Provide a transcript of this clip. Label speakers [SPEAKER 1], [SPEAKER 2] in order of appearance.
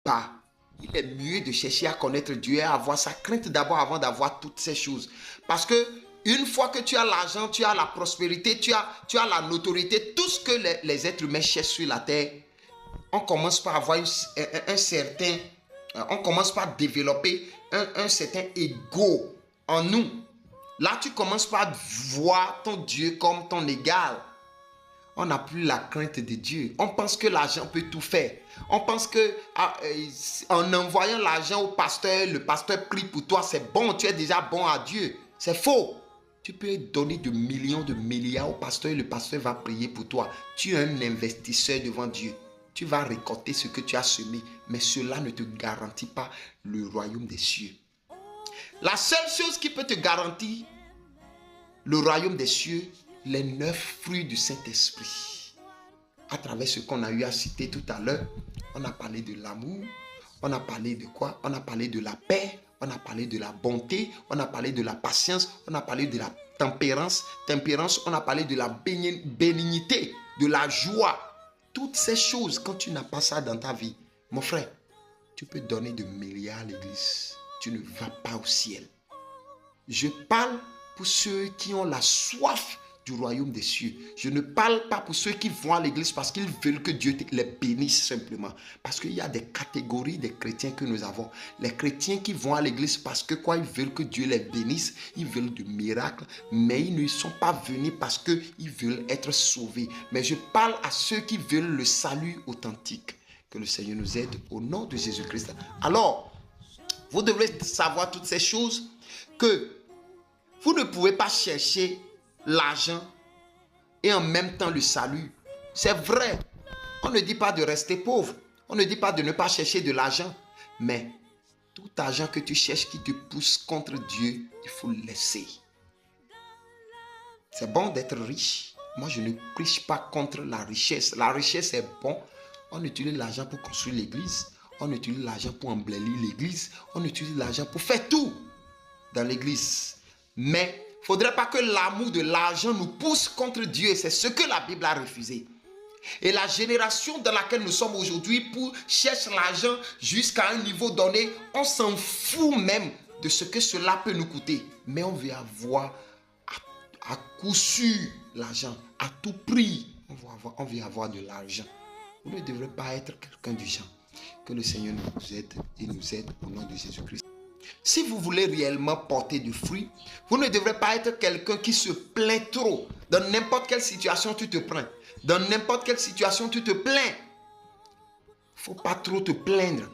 [SPEAKER 1] pas. Il est mieux de chercher à connaître Dieu et à avoir sa crainte d'abord avant d'avoir toutes ces choses. Parce que une fois que tu as l'argent, tu as la prospérité, tu as la notoriété, tout ce que les êtres humains cherchent sur la terre, on commence par avoir on commence par développer un certain ego en nous. Là, tu commences par voir ton Dieu comme ton égal. On n'a plus la crainte de Dieu. On pense que l'argent peut tout faire. On pense que en envoyant l'argent au pasteur, le pasteur prie pour toi, c'est bon, tu es déjà bon à Dieu. C'est faux. Tu peux donner de millions, de milliards au pasteur et le pasteur va prier pour toi. Tu es un investisseur devant Dieu. Tu vas récolter ce que tu as semé, mais cela ne te garantit pas le royaume des cieux. La seule chose qui peut te garantir le royaume des cieux, les 9 fruits du Saint-Esprit. À travers ce qu'on a eu à citer tout à l'heure, on a parlé de l'amour, on a parlé de quoi? On a parlé de la paix, on a parlé de la bonté, on a parlé de la patience, on a parlé de la tempérance, on a parlé de la bénignité, de la joie. Toutes ces choses, quand tu n'as pas ça dans ta vie, mon frère, tu peux donner de milliards à l'église. Tu ne vas pas au ciel. Je parle pour ceux qui ont la soif du royaume des cieux. Je ne parle pas pour ceux qui vont à l'église parce qu'ils veulent que Dieu les bénisse simplement. Parce qu'il y a des catégories de chrétiens que nous avons. Les chrétiens qui vont à l'église parce que quoi, ils veulent que Dieu les bénisse. Ils veulent du miracle. Mais ils ne sont pas venus parce qu'ils veulent être sauvés. Mais je parle à ceux qui veulent le salut authentique. Que le Seigneur nous aide au nom de Jésus-Christ. Alors, vous devrez savoir toutes ces choses que vous ne pouvez pas chercher l'argent et en même temps le salut. C'est vrai. On ne dit pas de rester pauvre. On ne dit pas de ne pas chercher de l'argent. Mais tout argent que tu cherches qui te pousse contre Dieu, il faut le laisser. C'est bon d'être riche. Moi, je ne prêche pas contre la richesse. La richesse est bon. On utilise l'argent pour construire l'église. On utilise l'argent pour embellir l'église. On utilise l'argent pour faire tout dans l'église. Mais il ne faudrait pas que l'amour de l'argent nous pousse contre Dieu. C'est ce que la Bible a refusé. Et la génération dans laquelle nous sommes aujourd'hui cherche l'argent jusqu'à un niveau donné. On s'en fout même de ce que cela peut nous coûter. Mais on veut avoir à coup sûr l'argent. À tout prix, on veut avoir de l'argent. Vous ne devrez pas être quelqu'un du genre. Que le Seigneur nous aide et nous aide au nom de Jésus-Christ. Si vous voulez réellement porter du fruit, vous ne devrez pas être quelqu'un qui se plaint trop. Dans n'importe quelle situation, tu te plains. Dans n'importe quelle situation, tu te plains. Il ne faut pas trop te plaindre.